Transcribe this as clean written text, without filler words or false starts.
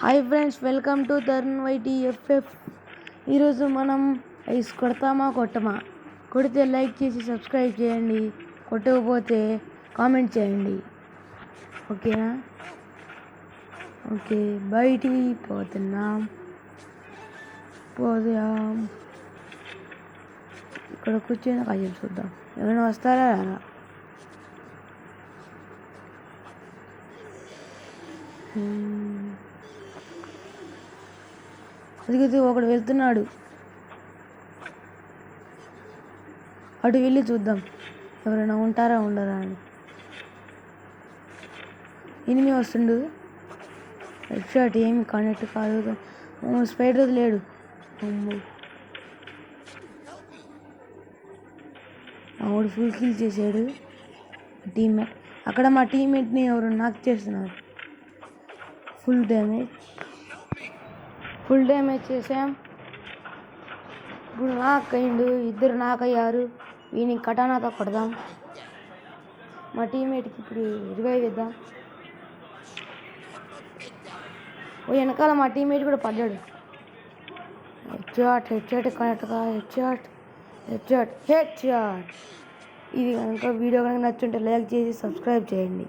Hi friends, welcome to Tarun YTFF. ఈరోజు మనం ice కొడతామా కొట్టమా? కొడితే లైక్ చేసి సబ్స్క్రైబ్ చేయండి, కొట్టకపోతే కామెంట్ చేయండి. ఓకేనా? ఓకే, బయటికి పోతున్నాం. ఇక్కడ కూర్చొని కాసేపు చూద్దాం, ఎవరైనా వస్తారా రారా. అది ఒకడు వెళ్తున్నాడు, అటు వెళ్ళి చూద్దాం ఎవరైనా ఉంటారా ఉండరా అని. ఎనిమిది వస్తుండు, హెడ్ షాట్ ఏమి కనెక్ట్ కాదు. స్పైడర్ లేడు. ఆవిడ ఫుల్ కిల్ చేసాడు టీమ్మేట్. అక్కడ మా టీమ్మేట్ని ఎవరు నాక్ చేస్తున్నారు. ఫుల్ డ్యామేజ్ చేసాం. ఇప్పుడు నాక్ అయ్యిండు, ఇద్దరు నాక్ అయ్యారు. వీనికి కటానాతో కొడదాం. మా టీమ్మేట్కి ఇప్పుడు రివైవ్ ఇద్దాం. ఓ వెనకాల మా టీమ్మేట్ కూడా పడ్డాడు. హెడ్ షాట్ కరెక్ట్గా హెడ్ షాట్. ఇది కనుక వీడియో కనుక నచ్చుంటే లైక్ చేసి సబ్స్క్రైబ్ చేయండి.